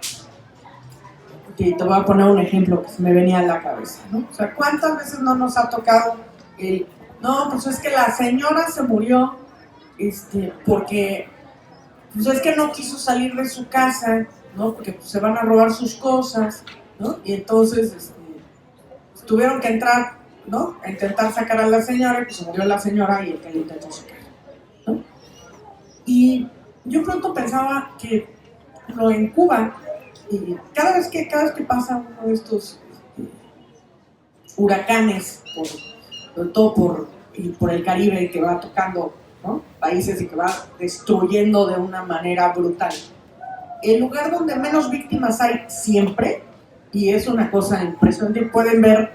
Y te voy a poner un ejemplo que se me venía a la cabeza, ¿no? O sea, ¿cuántas veces no nos ha tocado el, no, pues es que la señora se murió porque, pues es que no quiso salir de su casa, ¿no? Porque pues, se van a robar sus cosas, ¿no? Y entonces tuvieron que entrar, ¿no? A intentar sacar a la señora, y pues se murió la señora y el que le intentó sacar, ¿no? Y yo pronto pensaba que, lo en Cuba, y cada vez que pasa uno de estos huracanes, sobre todo por el Caribe, que va tocando, ¿no? Países y que va destruyendo de una manera brutal, el lugar donde menos víctimas hay siempre, y es una cosa impresionante, pueden ver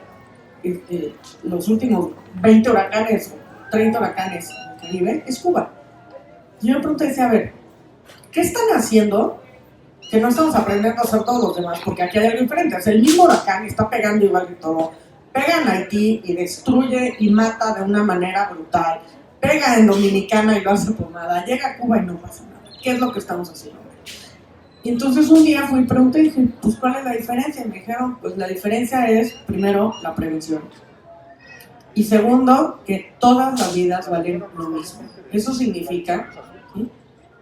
los últimos 20 huracanes o 30 huracanes en el Caribe, es Cuba. Y yo me pregunté, decía, a ver, ¿qué están haciendo que no estamos aprendiendo a hacer todos los demás? Porque aquí hay algo diferente. O sea, el mismo huracán está pegando igual que todo. Pega en Haití y destruye y mata de una manera brutal. Pega en Dominicana y lo hace pomada. Llega a Cuba y no pasa nada. ¿Qué es lo que estamos haciendo? Y entonces un día fui y pregunté y dije, pues ¿cuál es la diferencia? Y me dijeron, pues la diferencia es, primero, la prevención. Y segundo, que todas las vidas valen lo mismo. Eso significa, ¿sí?,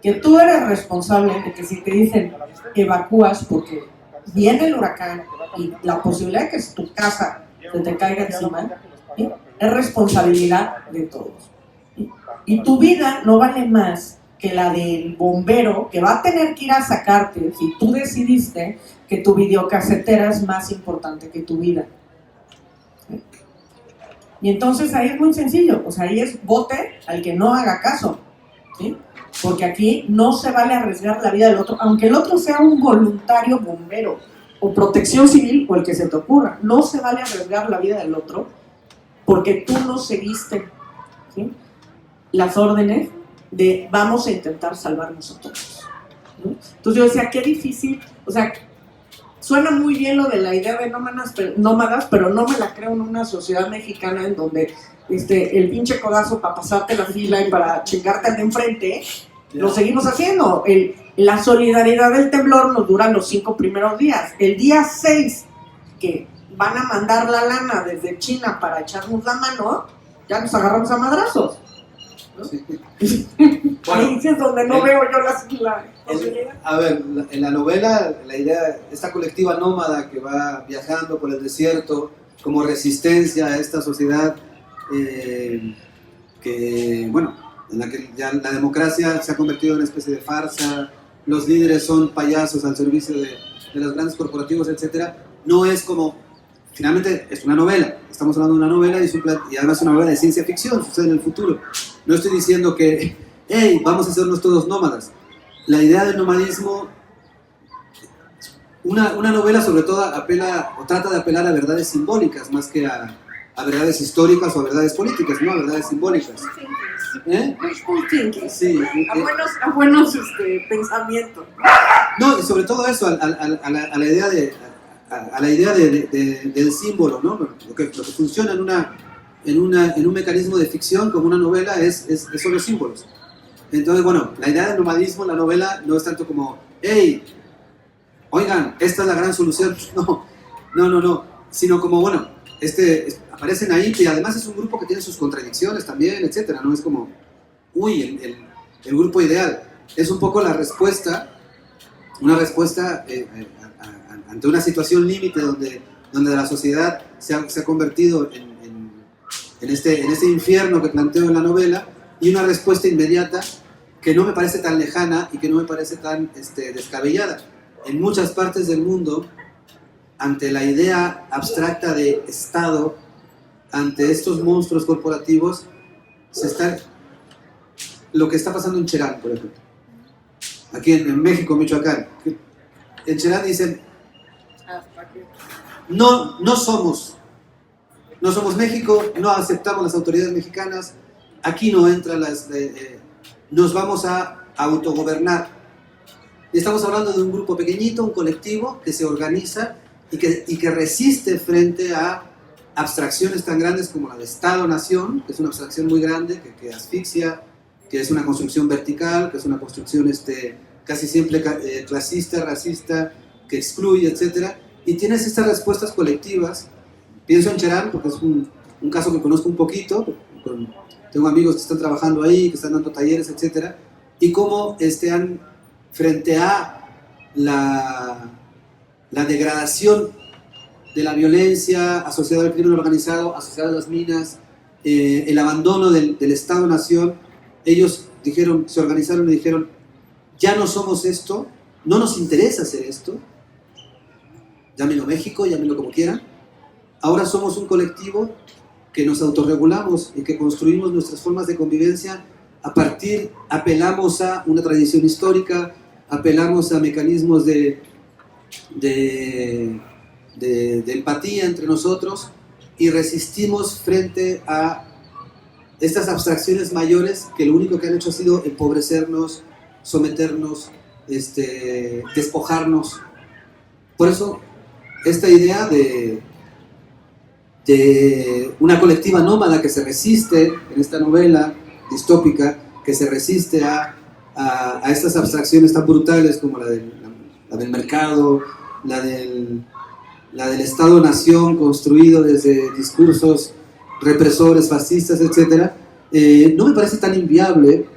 que tú eres responsable de que si te dicen evacúas porque viene el huracán y la posibilidad de que tu casa se te caiga encima, ¿sí?, es responsabilidad de todos, ¿sí? Y tu vida no vale más que la del bombero que va a tener que ir a sacarte si tú decidiste que tu videocasetera es más importante que tu vida. ¿Sí? Y entonces ahí es muy sencillo, o sea, ahí es vote al que no haga caso, ¿sí? Porque aquí no se vale arriesgar la vida del otro, aunque el otro sea un voluntario bombero o protección civil o el que se te ocurra, no se vale arriesgar la vida del otro porque tú no seguiste, ¿sí?, las órdenes de vamos a intentar salvarnos a todos, ¿no? Entonces yo decía, qué difícil, o sea, suena muy bien lo de la idea de nómadas, pero no me la creo en una sociedad mexicana en donde el pinche codazo para pasarte la fila y para chingarte al de enfrente, lo seguimos haciendo. La solidaridad del temblor nos dura los 5 primeros días. El día 6, que van a mandar la lana desde China para echarnos la mano, ya nos agarramos a madrazos, ¿no? Sí. Bueno, ahí es donde no veo yo la posibilidad. A ver, en la novela, la idea, esta colectiva nómada que va viajando por el desierto como resistencia a esta sociedad que, bueno, en la que ya la democracia se ha convertido en una especie de farsa, los líderes son payasos al servicio de los grandes corporativos, etc. No es como finalmente es una novela, estamos hablando de una novela y además una novela de ciencia ficción, sucede en el futuro. No estoy diciendo que, hey, vamos a hacernos todos nómadas. La idea del nomadismo, una novela sobre todo apela o trata de apelar a verdades simbólicas más que a verdades históricas o a verdades políticas, ¿no? A verdades simbólicas. Wishful thinking. Sí. A buenos pensamientos. No, y sobre todo eso, a la idea del símbolo, ¿no? Lo que funciona en un mecanismo de ficción como una novela son los símbolos. Entonces, bueno, la idea del nomadismo en la novela no es tanto como, hey, oigan, esta es la gran solución. No, sino como, bueno, aparecen ahí, y además es un grupo que tiene sus contradicciones también, etcétera, no es como, uy, el grupo ideal. Es un poco la respuesta, una respuesta ante una situación límite donde la sociedad se ha convertido en este infierno que planteo en la novela, y una respuesta inmediata que no me parece tan lejana y que no me parece tan descabellada. En muchas partes del mundo, ante la idea abstracta de Estado, ante estos monstruos corporativos, lo que está pasando en Cherán, por ejemplo. Aquí en México, Michoacán. En Cherán dicen, no somos México, no aceptamos las autoridades mexicanas, aquí no entran nos vamos a autogobernar. Y estamos hablando de un grupo pequeñito, un colectivo que se organiza y que resiste frente a abstracciones tan grandes como la de Estado-Nación, que es una abstracción muy grande, que asfixia, que es una construcción vertical, que es una construcción casi siempre clasista, racista, que excluye, etc. Y tienes estas respuestas colectivas. Pienso en Cherán, porque es un caso que conozco un poquito, tengo amigos que están trabajando ahí, que están dando talleres, etc. Y cómo frente a la degradación de la violencia asociada al crimen organizado, asociada a las minas, el abandono del Estado-Nación, ellos se organizaron y dijeron, ya no somos esto, no nos interesa hacer esto, llámenlo México, llámenlo como quieran, ahora somos un colectivo que nos autorregulamos y que construimos nuestras formas de convivencia apelamos a una tradición histórica, apelamos a mecanismos de empatía entre nosotros y resistimos frente a estas abstracciones mayores que lo único que han hecho ha sido empobrecernos, someternos, despojarnos. Por eso, esta idea de una colectiva nómada que se resiste en esta novela distópica, que se resiste a estas abstracciones tan brutales como la del mercado, la del Estado-Nación construido desde discursos represores, fascistas, etc. No me parece tan inviable.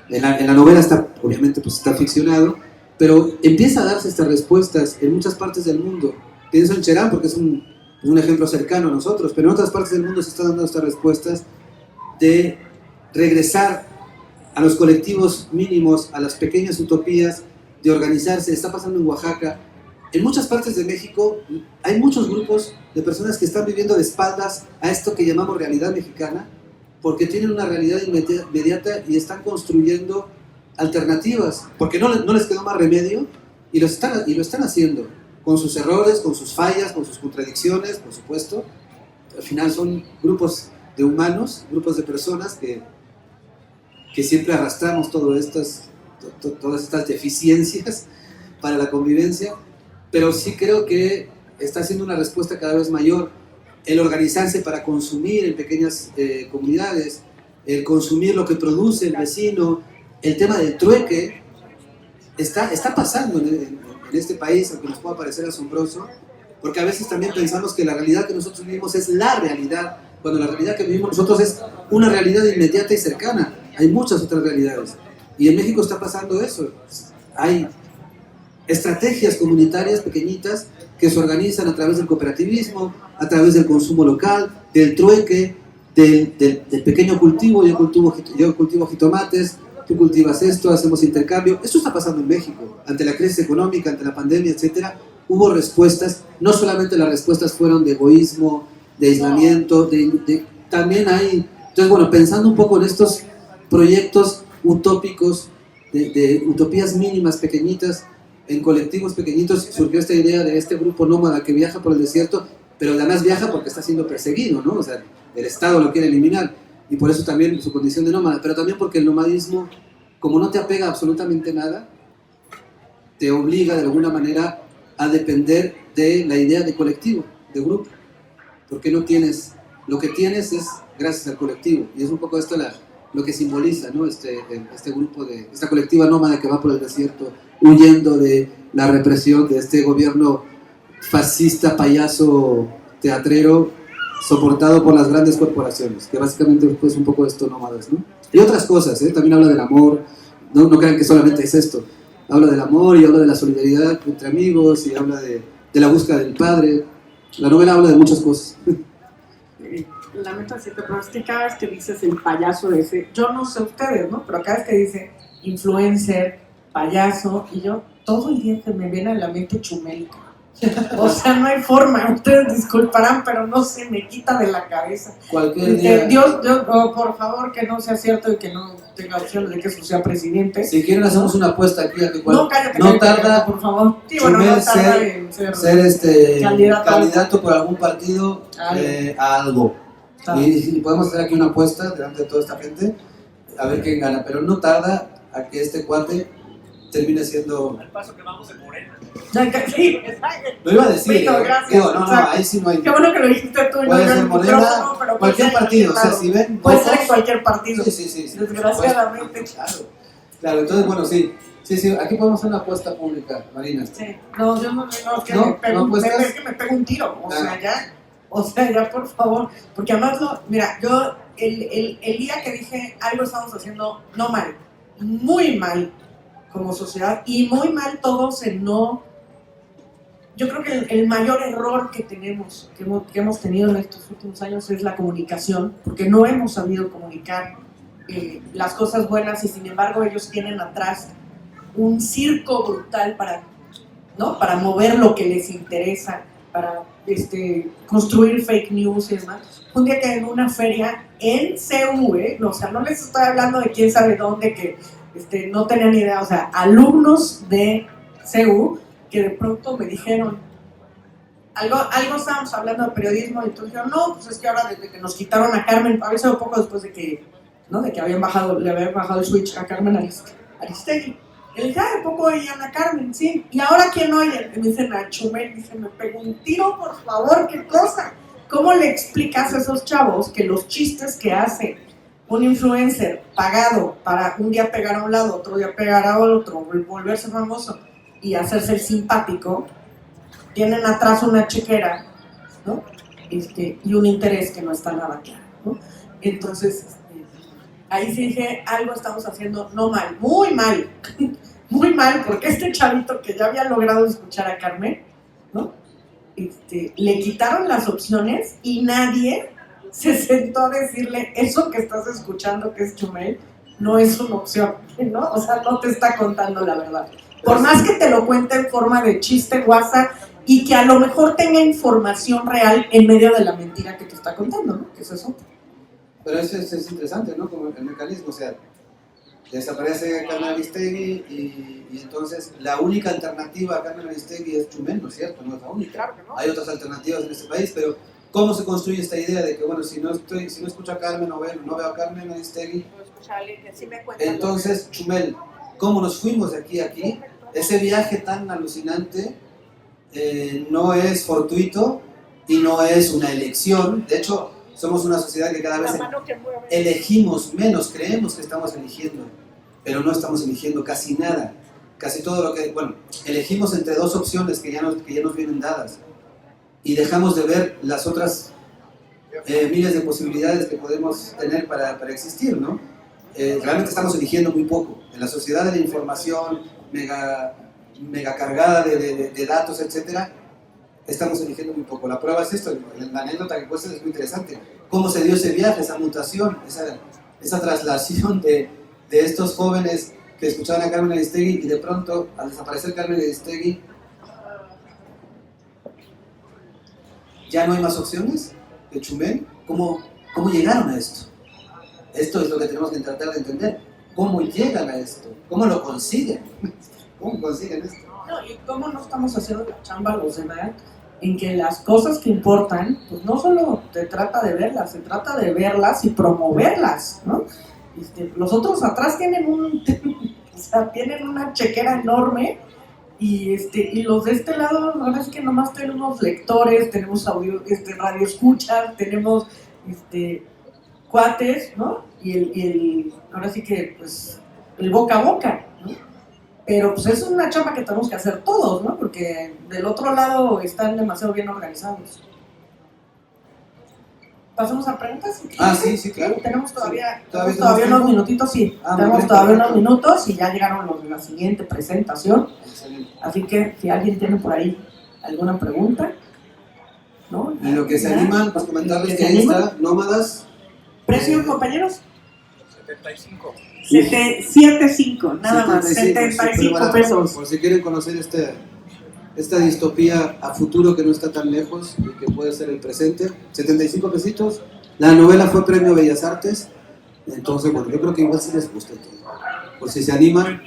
En la novela obviamente está ficcionado, pero empieza a darse estas respuestas en muchas partes del mundo. Pienso en Cherán porque es un ejemplo cercano a nosotros, pero en otras partes del mundo se están dando estas respuestas de regresar a los colectivos mínimos, a las pequeñas utopías, de organizarse. Está pasando en Oaxaca. En muchas partes de México hay muchos grupos de personas que están viviendo de espaldas a esto que llamamos realidad mexicana, porque tienen una realidad inmediata y están construyendo alternativas, porque no les quedó más remedio, y lo están haciendo, con sus errores, con sus fallas, con sus contradicciones, por supuesto. Al final son grupos de humanos, grupos de personas que siempre arrastramos todas estas deficiencias para la convivencia, pero sí creo que está haciendo una respuesta cada vez mayor el organizarse para consumir en pequeñas comunidades, el consumir lo que produce el vecino, el tema del trueque, está pasando en este país, aunque nos pueda parecer asombroso, porque a veces también pensamos que la realidad que nosotros vivimos es la realidad, cuando la realidad que vivimos nosotros es una realidad inmediata y cercana. Hay muchas otras realidades, y en México está pasando eso. Hay estrategias comunitarias pequeñitas que se organizan a través del cooperativismo, a través del consumo local, del trueque, del pequeño cultivo. Yo cultivo jitomates, tú cultivas esto, hacemos intercambio. Esto está pasando en México, ante la crisis económica, ante la pandemia, etc. hubo respuestas, no solamente las respuestas fueron de egoísmo, de aislamiento, también hay, entonces bueno, pensando un poco en estos proyectos utópicos, de utopías mínimas, pequeñitas, en colectivos pequeñitos, surgió esta idea de este grupo nómada que viaja por el desierto, pero además viaja porque está siendo perseguido, ¿no? O sea, el Estado lo quiere eliminar, y por eso también su condición de nómada, pero también porque el nomadismo, como no te apega a absolutamente nada, te obliga de alguna manera a depender de la idea de colectivo, de grupo, porque no tienes, lo que tienes es gracias al colectivo, y es un poco esto lo que simboliza, ¿no? Este grupo, esta colectiva nómada que va por el desierto, huyendo de la represión de este gobierno fascista, payaso, teatrero, soportado por las grandes corporaciones, que básicamente es un poco esto nómadas, ¿no? Y otras cosas, también habla del amor, no crean que solamente es esto, habla del amor y habla de la solidaridad entre amigos y habla de la búsqueda del padre. La novela habla de muchas cosas. Lamento decirte, pero es que cada vez que dices el payaso ese, yo no sé ustedes, ¿no? Pero cada vez que dice influencer, payaso, y yo, todo el día que me viene a la mente Chumel. O sea, no hay forma, ustedes disculparán, pero no se me quita de la cabeza. Cualquier día. Dios, por favor, que no sea cierto y que no tenga opción de que eso sea presidente. Si quieren, hacemos una apuesta aquí. No, cállate, no tarda, por favor. Sí, bueno, no tarda en ser candidato por algún partido a algo. Y podemos hacer aquí una apuesta delante de toda esta gente, a ver quién gana. Pero no tarda a que este cuate termine siendo... Al paso que vamos en Morena. Sí, lo iba a decir, gracias, digo, no, ahí sí no hay. Qué bueno que lo dijiste tú y no puede yo ser en el Morena, micrófono, pero cualquier partido, o sea, si ven puede votos, ser en cualquier partido. Sí. Desgraciadamente. Claro, entonces, bueno, sí, aquí podemos hacer una apuesta pública, Marina. Sí, no, yo no, que ¿No? me pego, ¿No apuestas? que me pego un tiro, o sea, ya por favor, porque además, mira, yo el día que dije algo estamos haciendo no mal, muy mal como sociedad y muy mal todos en no. Yo creo que el mayor error que tenemos, que hemos tenido en estos últimos años es la comunicación, porque no hemos sabido comunicar las cosas buenas y sin embargo ellos tienen atrás un circo brutal para mover lo que les interesa, para construir fake news y demás. Un día que en una feria en CU, o sea, no les estoy hablando de quién sabe dónde, que no tenían idea, o sea, alumnos de CU que de pronto me dijeron, algo estábamos hablando de periodismo y entonces dijeron, no, pues es que ahora desde que nos quitaron a Carmen, a veces un poco después de que le habían bajado el switch a Carmen Aristegui. Y le dije, ¿de poco oían a Carmen? Sí. ¿Y ahora quién oye? Y me dicen a Chumel, dice, me pegó un tiro, por favor, ¿qué cosa? ¿Cómo le explicas a esos chavos que los chistes que hace un influencer pagado para un día pegar a un lado, otro día pegar a otro, volverse famoso y hacerse el simpático, tienen atrás una chequera, ¿no? Y un interés que no está nada claro, ¿no? Entonces, ahí sí dije, algo estamos haciendo no mal, muy mal, muy mal, porque este chavito que ya había logrado escuchar a Carmen, ¿no? Le quitaron las opciones y nadie se sentó a decirle, eso que estás escuchando que es Chumel, no es una opción, ¿no? O sea, no te está contando la verdad. Por más que te lo cuente en forma de chiste, WhatsApp, y que a lo mejor tenga información real en medio de la mentira que te está contando, ¿no? Que es eso. Pero eso es interesante, ¿no? Como el mecanismo, o sea, desaparece Carmen Aristegui y entonces la única alternativa a Carmen Aristegui es Chumel, ¿no es cierto? No es la única. Claro que no. Hay otras alternativas en este país, pero ¿cómo se construye esta idea de que, bueno, si no escucho a Carmen o no veo a Carmen Aristegui, entonces, Chumel, ¿cómo nos fuimos de aquí a aquí? Ese viaje tan alucinante no es fortuito y no es una elección. De hecho, somos una sociedad que cada vez elegimos menos, creemos que estamos eligiendo, pero no estamos eligiendo casi nada. Casi todo lo que, bueno, elegimos entre dos opciones que ya nos vienen dadas y dejamos de ver las otras miles de posibilidades que podemos tener para existir, ¿no? Realmente estamos eligiendo muy poco. En la sociedad de la información mega cargada de datos, etcétera, estamos eligiendo muy poco. La prueba es esto, la anécdota que cuesta es muy interesante. ¿Cómo se dio ese viaje, esa mutación, esa traslación de estos jóvenes que escuchaban a Carmen Aristegui y de pronto, al desaparecer Carmen Aristegui, ¿Ya no hay más opciones de Chumel? ¿Cómo llegaron a esto? Esto es lo que tenemos que tratar de entender. ¿Cómo llegan a esto? ¿Cómo lo consiguen? ¿Cómo consiguen esto? No, y cómo no estamos haciendo la chamba los demás en que las cosas que importan, pues no solo se trata de verlas, se trata de verlas y promoverlas, ¿no? Los otros atrás tienen o sea, tienen una chequera enorme y los de este lado, ahora es que nomás tenemos lectores, tenemos audio, radio escuchas, tenemos cuates, ¿no? Ahora sí que, pues, el boca a boca, ¿no? Pero pues es una chamba que tenemos que hacer todos, ¿no? Porque del otro lado están demasiado bien organizados. ¿Pasamos a preguntas? Sí, claro. Tenemos todavía, Sí. todavía unos minutitos, sí. Tenemos todavía unos minutos y ya llegaron los de la siguiente presentación. Excelente. Así que si alguien tiene por ahí alguna pregunta, ¿no? En lo que se animan, pues comentarles que ahí está Nómadas. ¿Precio, compañeros? 75. 75, nada más, 75 pesos. Por si quieren conocer esta distopía a futuro que no está tan lejos y que puede ser el presente, 75 pesitos. La novela fue Premio Bellas Artes, entonces bueno, yo creo que igual sí les gusta todo. Por si se animan,